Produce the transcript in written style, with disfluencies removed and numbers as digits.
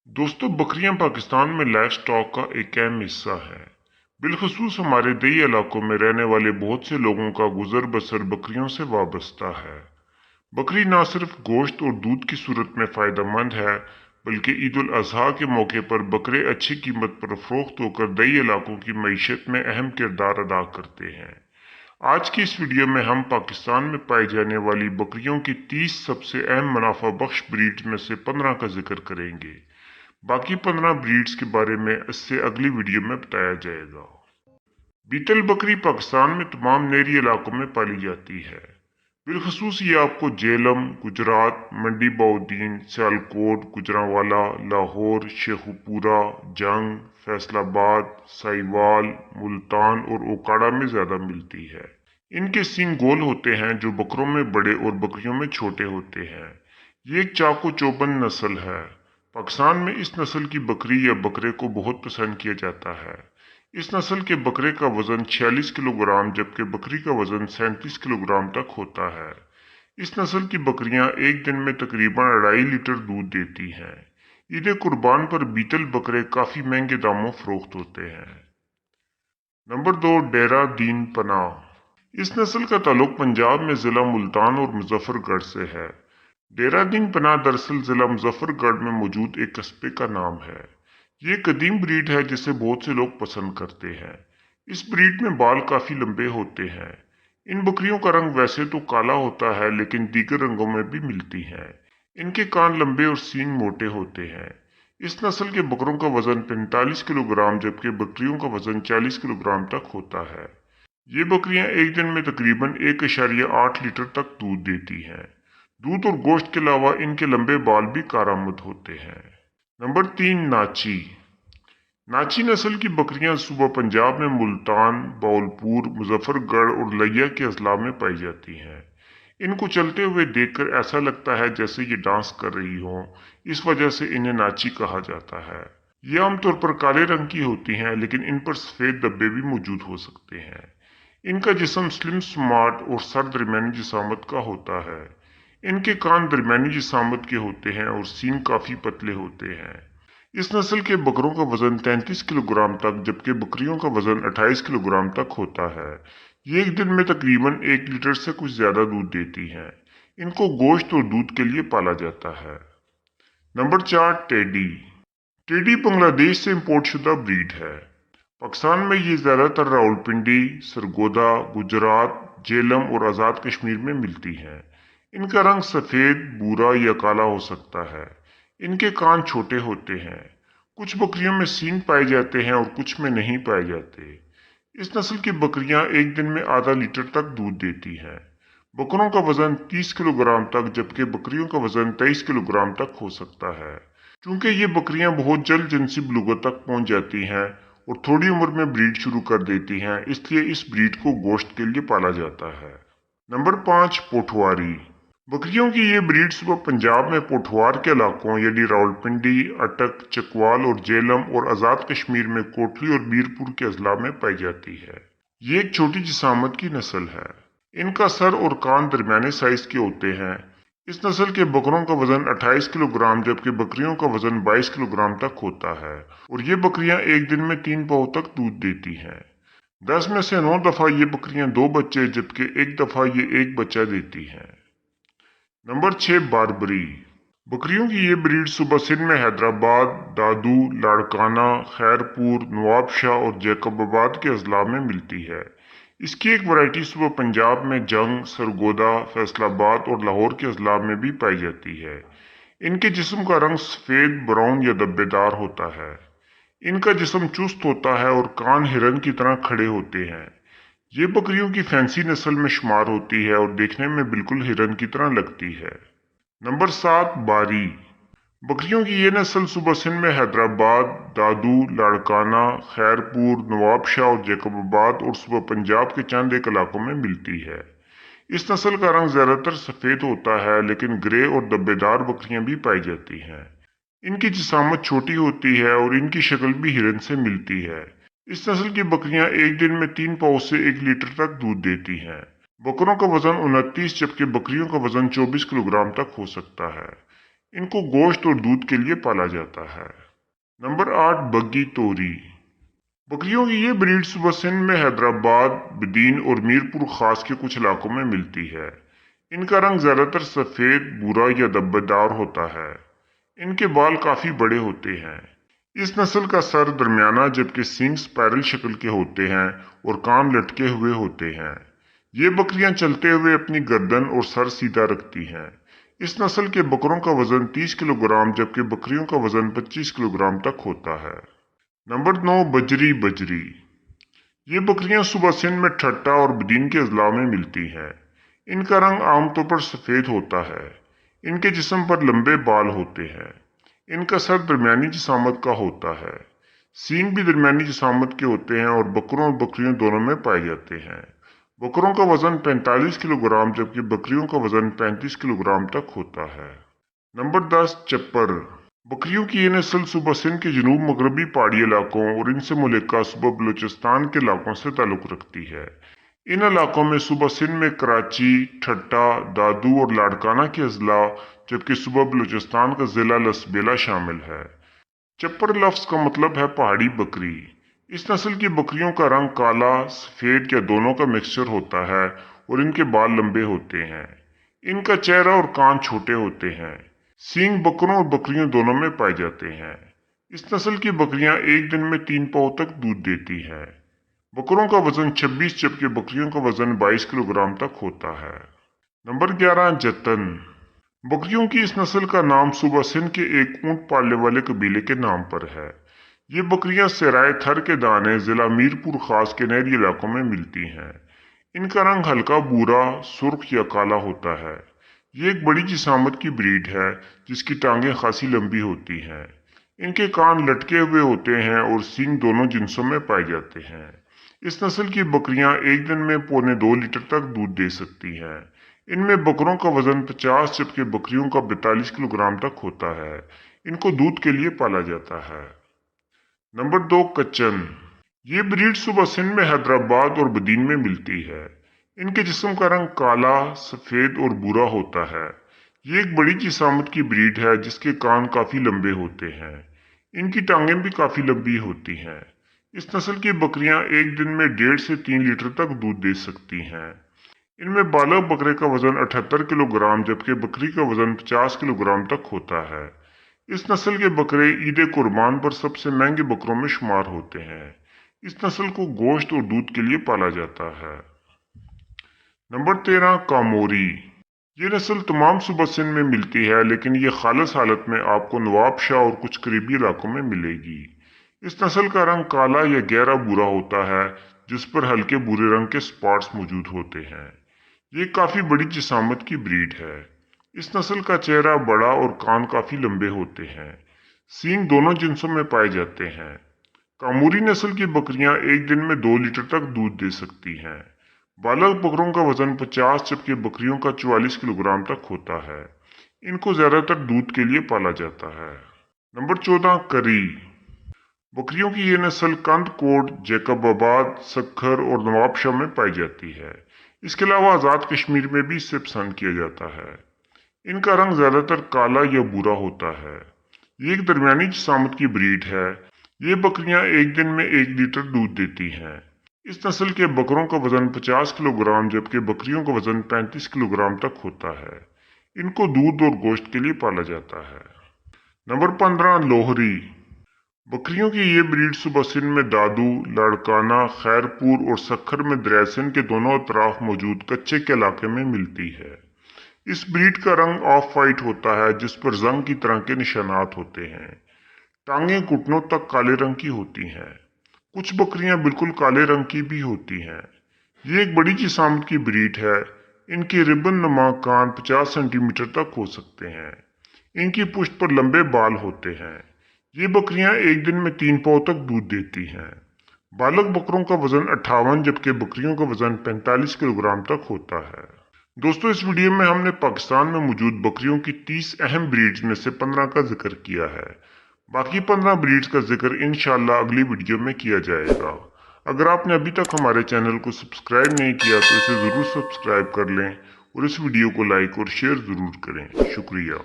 दोस्तों, बकरियां पाकिस्तान में लाइव स्टॉक का एक अहम हिस्सा हैं। बिलखसूस हमारे दही इलाकों में रहने वाले बहुत से लोगों का गुजर बसर बकरियों से वाबस्ता है। बकरी न सिर्फ गोश्त और दूध की सूरत में फायदेमंद है, बल्कि ईद उल अजहा के मौके पर बकरे अच्छी कीमत पर फरोख्त होकर दही इलाकों की मईशत में अहम किरदार अदा करते हैं। आज की इस वीडियो में हम पाकिस्तान में पाई जाने वाली बकरियों की 30 सबसे अहम मुनाफा बख्श ब्रीड्स में से 15 का जिक्र करेंगे। बाकी 15 ब्रीड्स के बारे में इससे अगली वीडियो में बताया जाएगा। बीतल बकरी पाकिस्तान में तमाम नहरी इलाकों में पाली जाती है। बिलखसूस ये आपको जेलम, गुजरात, मंडी बउद्दीन, सियालकोट, गुजरांवाला, लाहौर, शेखुपुरा, जंग, फैसलाबाद, साहिवाल, मुल्तान और ओकाड़ा में ज्यादा मिलती है। इनके सींग गोल होते हैं जो बकरों में बड़े और बकरियों में छोटे होते हैं। ये एक चाको चौबंद नस्ल है। पाकिस्तान में इस नस्ल की बकरी या बकरे को बहुत पसंद किया जाता है। इस नस्ल के बकरे का वजन 46 किलोग्राम जबकि बकरी का वजन 37 किलोग्राम तक होता है। इस नस्ल की बकरियां एक दिन में तकरीबन 2.5 लीटर दूध देती हैं। ईद कुर्बान पर बीतल बकरे काफी महंगे दामों फरोख्त होते हैं। नंबर 2, डेरा दीन पनाह। इस नस्ल का ताल्लुक पंजाब में जिला मुल्तान और मुजफ्फरगढ़ से है। डेरा दीन पनाह दरअसल जिला मुजफ्फरगढ़ में मौजूद एक कस्बे का नाम है। ये कदीम ब्रीड है जिसे बहुत से लोग पसंद करते हैं। इस ब्रीड में बाल काफी लंबे होते हैं। इन बकरियों का रंग वैसे तो काला होता है, लेकिन दीगर रंगों में भी मिलती हैं। इनके कान लंबे और सींग मोटे होते हैं। इस नस्ल के बकरों का वजन 45 किलोग्राम जबकि बकरियों का वजन 40 किलोग्राम तक होता है। ये बकरियां एक दिन में तकरीबन 1.8 लीटर तक दूध देती हैं। दूध और गोश्त के अलावा इनके लंबे बाल भी कारामद होते हैं। नंबर 3, नाची। नाची नस्ल की बकरियां सुबह पंजाब में मुल्तान, बावलपुर, मुजफ्फरगढ़ और लिया के अजला में पाई जाती हैं। इनको चलते हुए देखकर ऐसा लगता है जैसे ये डांस कर रही हो। इस वजह से इन्हें नाची कहा जाता है। ये आमतौर पर काले रंग की होती हैं, लेकिन इन पर सफेद धब्बे भी मौजूद हो सकते हैं। इनका जिस्म स्लिम स्मार्ट और सर दरमियानी जिसामत का होता है। इनके कान दरमियानी जिसामत के होते हैं और सींग काफी पतले होते हैं। इस नस्ल के बकरों का वजन 33 किलोग्राम तक जबकि बकरियों का वजन 28 किलोग्राम तक होता है। ये एक दिन में तकरीबन 1 लीटर से कुछ ज्यादा दूध देती हैं। इनको गोश्त और दूध के लिए पाला जाता है। Number 4, teddy. टेडी बांग्लादेश से इम्पोर्ट शुदा ब्रीड है। पाकिस्तान में ये ज्यादातर रावलपिंडी, सरगोदा, गुजरात, जेलम और आज़ाद कश्मीर में मिलती हैं। इनका रंग सफेद, भूरा या काला हो सकता है। इनके कान छोटे होते हैं। कुछ बकरियों में सींग पाए जाते हैं और कुछ में नहीं पाए जाते। इस नस्ल की बकरियां एक दिन में आधा लीटर तक दूध देती हैं। बकरों का वजन 30 किलोग्राम तक जबकि बकरियों का वजन 23 किलोग्राम तक हो सकता है। क्योंकि ये बकरियां बहुत जल्द जिनसी बलूगत तक पहुंच जाती हैं और थोड़ी उम्र में ब्रीड शुरू कर देती हैं, इसलिए इस ब्रीड को गोश्त के लिए पाला जाता है। नंबर 5, पोठवारी। बकरियों की ये ब्रीड सुबह पंजाब में पोठवार के इलाकों यानी रावलपिंडी, अटक, चकवाल और जेलम और आज़ाद कश्मीर में कोटली और मीरपुर के अजला में पाई जाती है। ये एक छोटी जिसामत की नस्ल है। इनका सर और कान दरमियाने साइज के होते हैं। इस नस्ल के बकरों का वजन 28 किलोग्राम जबकि बकरियों का वजन 22 किलोग्राम तक होता है और ये बकरियां एक दिन में 3 पाव तक दूध देती हैं। 10 में से 9 दफा ये बकरियां 2 बच्चे जबकि एक दफा ये एक बच्चा देती हैं। नंबर 6, बारबरी। बकरियों की ये ब्रीड सुबह सिंध में हैदराबाद, दादू, लाड़काना, खैरपुर, नवाबशाह और जैकबाबाद के अजला में मिलती है। इसकी एक वैरायटी सुबह पंजाब में जंग, सरगोदा, फैसलाबाद और लाहौर के अजला में भी पाई जाती है। इनके जिस्म का रंग सफेद, ब्राउन या धब्बेदार होता है। इनका जिस्म चुस्त होता है और कान हिरन की तरह खड़े होते हैं। ये बकरियों की फैंसी नस्ल में शुमार होती है और देखने में बिल्कुल हिरन की तरह लगती है। नंबर 7, बारी। बकरियों की ये नस्ल सुबह सिंध में हैदराबाद, दादू, लाड़काना, खैरपुर, नवाबशाह और जैकबाबाद और सुबह पंजाब के चंद एक इलाकों में मिलती है। इस नस्ल का रंग ज्यादातर सफेद होता है, लेकिन ग्रे और धब्बेदार बकरियां भी पाई जाती हैं। इनकी जिसामत छोटी होती है और इनकी शक्ल भी हिरन से मिलती है। इस नस्ल की बकरियां एक दिन में 3 पाव से 1 लीटर तक दूध देती हैं। बकरों का वजन 29 जबकि बकरियों का वजन 24 किलोग्राम तक हो सकता है। इनको गोश्त और दूध के लिए पाला जाता है। नंबर 8, बग्गी तोरी। बकरियों की ये ब्रीड सुबह सिंध में हैदराबाद, बदीन और मीरपुर खास के कुछ इलाकों में मिलती है। इनका रंग ज्यादातर सफेद, भूरा या धब्बेदार होता है। इनके बाल काफी बड़े होते हैं। इस नस्ल का सर दरमियाना जबकि सींग स्पाइरल शक्ल के होते हैं और कान लटके हुए होते हैं। ये बकरियां चलते हुए अपनी गर्दन और सर सीधा रखती हैं। इस नस्ल के बकरों का वजन 30 किलोग्राम जबकि बकरियों का वजन 25 किलोग्राम तक होता है। नंबर 9, बजरी बजरी। ये बकरियां सुबह सिंध में ठट्टा और बदीन के अजला में मिलती हैं। इनका रंग आमतौर पर सफेद होता है। इनके जिस्म पर लंबे बाल होते हैं। इनका सर दरमियानी जिसामत का होता है। सींग भी दरमियानी जिसामत के होते हैं और बकरों और बकरियों दोनों में पाए जाते हैं। बकरों का वजन 45 किलोग्राम जबकि बकरियों का वजन 35 किलोग्राम तक होता है। नंबर 10, चप्पर। बकरियों की ये नस्ल सुबह सिंध के जनूब मगरबी पहाड़ी इलाकों और इनसे मुल्लिका सूबा बलूचिस्तान के इलाकों से ताल्लुक रखती है। इन इलाकों में सुबह सिंध में कराची, ठट्टा, दादू और लाड़काना के अजला जबकि सूबा बलूचिस्तान का जिला लसबेला शामिल है। चप्पर लफ्ज का मतलब है पहाड़ी बकरी। इस नस्ल की बकरियों का रंग काला, सफेद या दोनों का मिक्सचर होता है और इनके बाल लंबे होते हैं। इनका चेहरा और कान छोटे होते हैं। सींग बकरों और बकरियों दोनों में पाए जाते हैं। इस नस्ल की बकरियां एक दिन में 3 पाव तक दूध देती हैं। बकरों का वजन 26 जबकि बकरियों का वजन 22 किलोग्राम तक होता है। नंबर 11, जतन। बकरियों की इस नस्ल का नाम सुबह सिंध के एक ऊंट पालने वाले कबीले के नाम पर है। ये बकरियां सराय थर के दाने जिला मीरपुर खास के नहरी इलाकों में मिलती हैं। इनका रंग हल्का भूरा, सुर्ख या काला होता है। ये एक बड़ी जिसामत की ब्रीड है जिसकी टांगें खासी लंबी होती हैं। इनके कान लटके हुए होते हैं और सींग दोनों जिन्सों में पाए जाते हैं। इस नस्ल की बकरियां एक दिन में 1.25 लीटर तक दूध दे सकती हैं। इनमें बकरों का वजन 50 जबकि बकरियों का 42 किलोग्राम तक होता है। इनको दूध के लिए पाला जाता है। नंबर 2, कच्चन। ये ब्रीड सुबह सिंध में हैदराबाद और बदीन में मिलती है। इनके जिस्म का रंग काला, सफेद और भूरा होता है। ये एक बड़ी जिसामत की ब्रीड है जिसके कान काफी लंबे होते हैं। इनकी टांगें भी काफी लंबी होती हैं। इस नस्ल की बकरियां एक दिन में 1.5 से 3 लीटर तक दूध दे सकती हैं। इनमें बालग बकरे का वजन 78 किलोग्राम जबकि बकरी का वजन 50 किलोग्राम तक होता है। इस नस्ल के बकरे ईद कुर्बान पर सबसे महंगे बकरों में शुमार होते हैं। इस नस्ल को गोश्त और दूध के लिए पाला जाता है। नंबर 13, कामोरी। ये नस्ल तमाम सूबा सिंध में मिलती है लेकिन ये खालिस हालत में आपको नवाबशाह और कुछ करीबी इलाकों में मिलेगी। इस नस्ल का रंग काला या गहरा भूरा होता है जिस पर हल्के भूरे रंग के स्पॉट्स मौजूद होते हैं। ये काफी बड़ी जिसामत की ब्रीड है। इस नस्ल का चेहरा बड़ा और कान काफी लंबे होते हैं। सींग दोनों जिन्सों में पाए जाते हैं। कामूरी नस्ल की बकरियां एक दिन में 2 लीटर तक दूध दे सकती हैं। बालग बकरों का वजन 50 जबकि बकरियों का 44 किलोग्राम तक होता है। इनको ज्यादातर दूध के लिए पाला जाता है। नंबर 14, करी। बकरियों की यह नस्ल कंदकोट, जैकबाबाद, सक्खर और नवाबशाह में पाई जाती है। इसके अलावा आज़ाद कश्मीर में भी इसे पसंद किया जाता है। इनका रंग ज्यादातर काला या भूरा होता है। ये एक दरमियानी जिसामत की ब्रीड है। ये बकरियां एक दिन में 1 लीटर दूध देती हैं। इस नस्ल के बकरों का वजन 50 किलोग्राम जबकि बकरियों का वजन 35 किलोग्राम तक होता है। इनको दूध और गोश्त के लिए पाला जाता है। नंबर 15, लोहरी। बकरियों की ये ब्रीड सुबह सिंध में दादू, लाड़काना, खैरपुर और सक्खर में दरिया सिंध के दोनों अतराफ मौजूद कच्चे के इलाके में मिलती है। इस ब्रीड का रंग ऑफ वाइट होता है जिस पर जंग की तरह के निशानात होते हैं। टांगें घुटनों तक काले रंग की होती हैं। कुछ बकरियां बिल्कुल काले रंग की भी होती हैं। ये एक बड़ी जिसामत की ब्रीड है। इनके रिबन नुमा कान 50 सेंटीमीटर तक हो सकते हैं। इनकी पुश्त पर लंबे बाल होते हैं। ये बकरियां एक दिन में 3 पाव तक दूध देती हैं। बालक बकरों का वजन 58 जबकि बकरियों का वजन 45 किलोग्राम तक होता है। दोस्तों, इस वीडियो में हमने पाकिस्तान में मौजूद बकरियों की 30 अहम ब्रीड्स में से 15 का जिक्र किया है। बाकी 15 ब्रीड्स का जिक्र इंशाल्लाह अगली वीडियो में किया जाएगा। अगर आपने अभी तक हमारे चैनल को सब्सक्राइब नहीं किया तो इसे ज़रूर सब्सक्राइब कर लें और इस वीडियो को लाइक और शेयर ज़रूर करें। शुक्रिया।